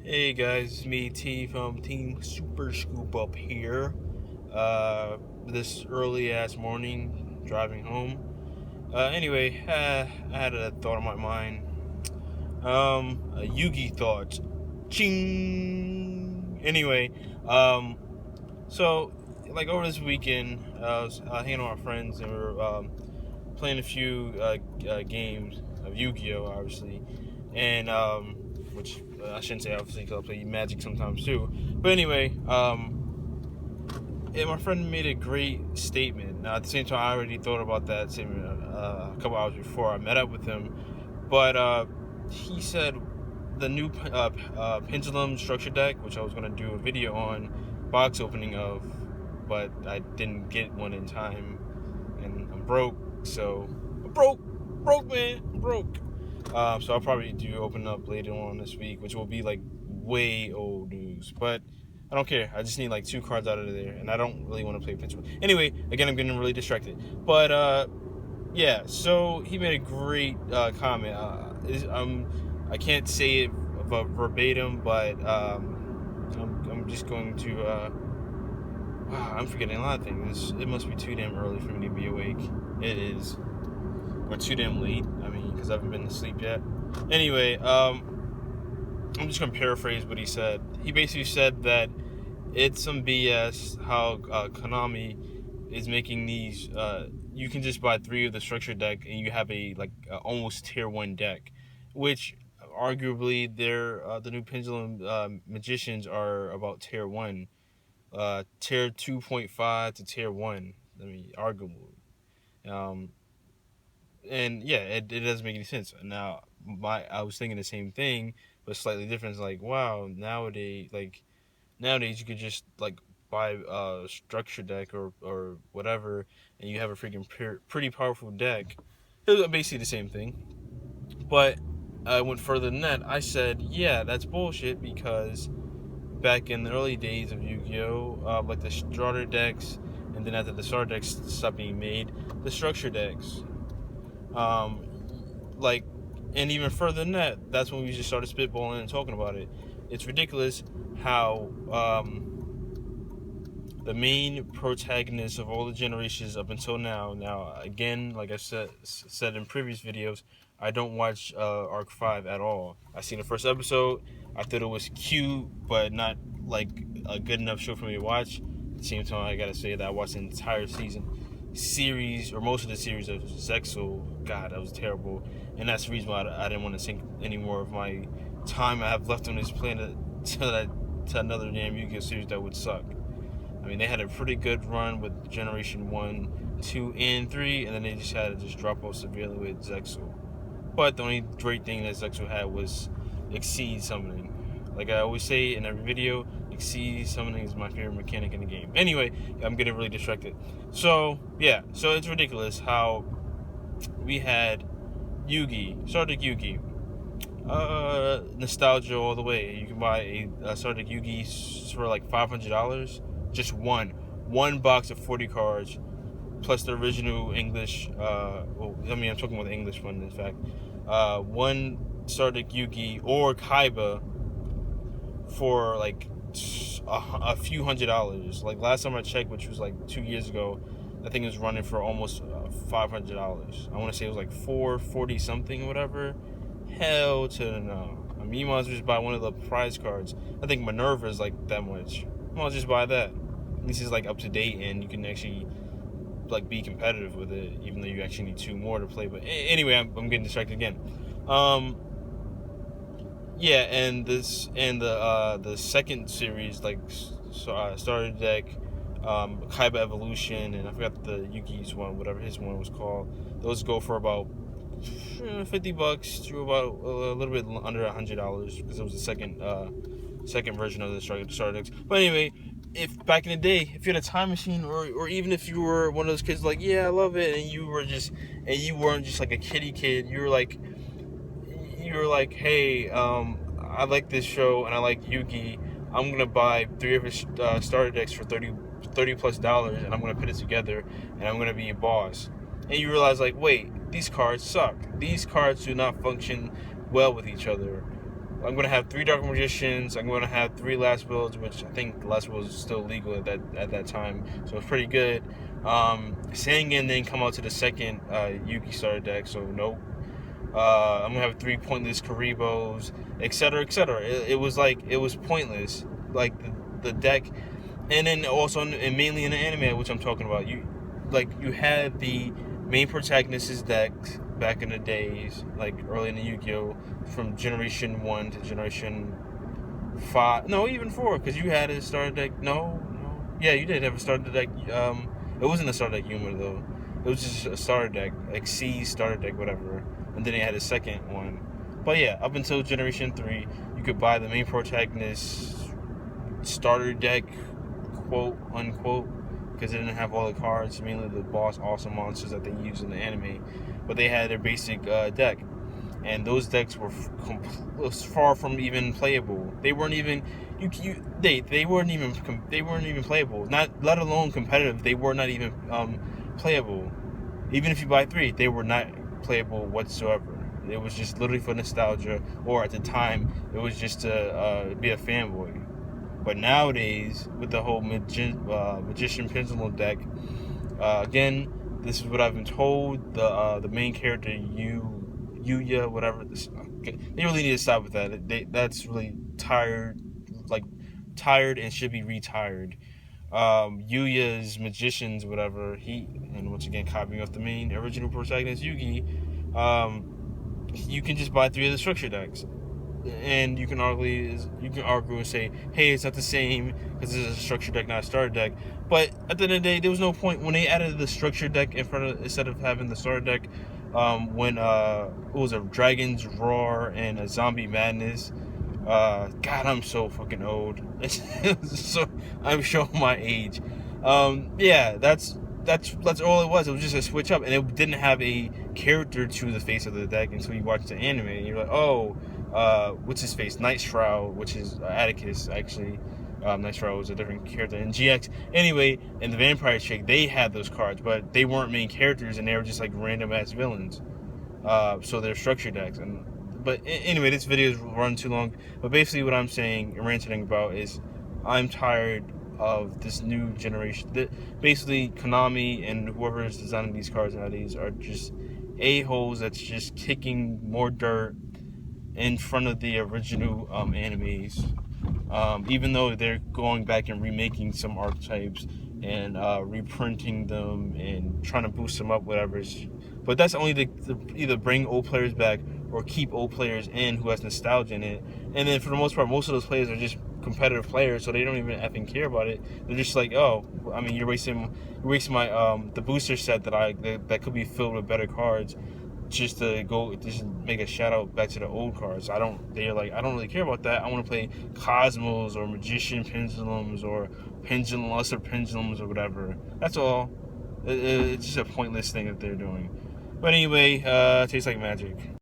Hey guys, it's me T from Team Super Scoop up here. This early ass morning, driving home. Anyway, I had a thought on my mind. Yugi Thoughts. Ching. Anyway, um, so like over this weekend, I was hanging out with my friends and we were playing a few games of Yu-Gi-Oh, obviously, and which I shouldn't say obviously because I play Magic sometimes too. But anyway, and my friend made a great statement. Now at the same time, I already thought about that statement a couple hours before I met up with him, but he said the new pendulum structure deck, which I was gonna do a video on box opening of, but I didn't get one in time, and I'm broke. So broke man, broke. So I'll probably do open up later on this week, which will be like way old news. But I don't care. I just need like 2 cards out of there, and I don't really want to play pinch. Anyway, again, I'm getting really distracted. But yeah. So he made a great comment. I can't say it verbatim, but I'm just going to. Wow, I'm forgetting a lot of things. It must be too damn early for me to be awake. It is. Or too damn late. I mean, because I haven't been to sleep yet. Anyway, I'm just going to paraphrase what he said. He basically said that it's some BS how Konami is making these. You can just buy 3 of the structure deck and you have a almost tier 1 deck, which arguably the new Pendulum Magicians are about tier 1. Tier 2.5 to tier 1. I mean, arguably. And yeah, it doesn't make any sense. Now, I was thinking the same thing, but slightly different. It's like, wow, nowadays you could just like buy a structure deck or whatever, and you have a freaking pretty powerful deck. It was basically the same thing, but I went further than that. I said, yeah, that's bullshit because back in the early days of Yu-Gi-Oh, like the starter decks, and then after the starter decks stopped being made, the structure decks, like, and even further than that, that's when we just started spitballing and talking about it. It's ridiculous how the main protagonist of all the generations up until now again, like I said in previous videos, I don't watch Arc 5 at all. I seen the first episode. I thought it was cute, but not like a good enough show for me to watch. At the same time, I gotta say that I watched the entire series, or most of the series of Zexal. God, that was terrible. And that's the reason why I didn't want to sink any more of my time I have left on this planet to another damn Yu-Gi-Oh series that would suck. I mean, they had a pretty good run with Generation 1, 2, and 3, and then they just had to just drop off severely with Zexal. But the only great thing that Zexal had was Exceed Summoning. Like I always say in every video, Exceed Summoning is my favorite mechanic in the game. Anyway, I'm getting really distracted. So, yeah. So it's ridiculous how we had Yugi, Sardic Yugi. Nostalgia all the way. You can buy a Sardic Yugi for like $500. Just one box of 40 cards, plus the original English. I'm talking about the English one, in fact. One Sardic Yugi or Kaiba for like a few $100s. Like last time I checked, which was like 2 years ago, I think it was running for almost $500. I want to say it was like $440 something or whatever. Hell to the no. I mean, you might as well just buy one of the prize cards. I think Minerva is like that much. You might as well just buy that. This is like up to date, and you can actually like be competitive with it, even though you actually need 2 more to play. But anyway, I'm getting distracted again. Yeah, and the second series, like starter deck, Kaiba Evolution, and I forgot the Yugi's one, whatever his one was called. Those go for about $50 to about a little bit under $100 because it was the second version of the starter decks. But anyway, if back in the day, if you had a time machine, or even if you were one of those kids like, yeah, I love it, and you weren't just like a kiddie kid, you were like, hey, I like this show and I like Yugi. I'm gonna buy 3 of his starter decks for $30+ and I'm gonna put it together and I'm gonna be a boss. And you realize, like, wait, these cards suck. These cards do not function well with each other. I'm gonna have 3 Dark Magicians. I'm gonna have 3 Last Wills, which I think Last Will is still legal at that time, so it's pretty good. Sangan didn't come out to the second Yugi starter deck, so nope. I'm gonna have 3 pointless Karibos, etc., etc. It was like it was pointless, like the deck, and then also and mainly in the anime, which I'm talking about. You had the main protagonist's decks back in the days, like early in the Yu-Gi-Oh, from Generation 1 to Generation 5, no, even 4, because you had a starter deck. No, yeah, you did have a starter deck. It wasn't a starter deck humor though. It was just a starter deck, like C starter deck, whatever. And then they had a second one. But yeah, up until Generation 3, you could buy the main protagonist starter deck, quote unquote, because they didn't have all the cards, mainly the boss awesome monsters that they use in the anime, but they had their basic deck, and those decks were far from even playable. They weren't even they weren't even playable. Not let alone competitive. They were not even playable. Even if you buy 3, they were not playable whatsoever. It was just literally for nostalgia, or at the time, it was just to be a fanboy. But nowadays, with the whole Magician Pendulum deck, again, this is what I've been told. The main character, Yuya, whatever. They really need to stop with that. That's really tired, like tired, and should be retired. Yuya's magicians, whatever. And once again, copying off the main original protagonist Yugi. You can just buy 3 of the structure decks, and you can argue and say, hey, it's not the same because this is a structure deck, not a starter deck. But at the end of the day, there was no point when they added the structure deck instead of having the starter deck. When it was a Dragon's Roar and a Zombie Madness. God, I'm so fucking old. So I'm showing my age. Yeah, that's all it was. It was just a switch up, and it didn't have a character to the face of the deck until you watch the anime, and you're like, oh, what's his face? Night Shroud, which is Atticus, actually. Night Shroud was a different character in GX. Anyway, in the Vampire Chick, they had those cards, but they weren't main characters, and they were just like random ass villains. So they're structure decks, but anyway, this video is run too long. But basically, what I'm saying and ranting about is, I'm tired of this new generation. Basically, Konami and whoever is designing these cards nowadays are just a-holes that's just kicking more dirt in front of the original animes. Even though they're going back and remaking some archetypes and reprinting them and trying to boost them up, whatever. But that's only to either bring old players back or keep old players in who has nostalgia in it. And then for the most part, most of those players are just competitive players, so they don't even effing care about it. They're just like, oh, I mean, you're wasting my the booster set that could be filled with better cards, just make a shout out back to the old cards. They're like, I don't really care about that. I want to play Cosmos or Magician Pendulums or Lesser Pendulums or whatever. That's all. It's just a pointless thing that they're doing. But anyway, tastes like magic.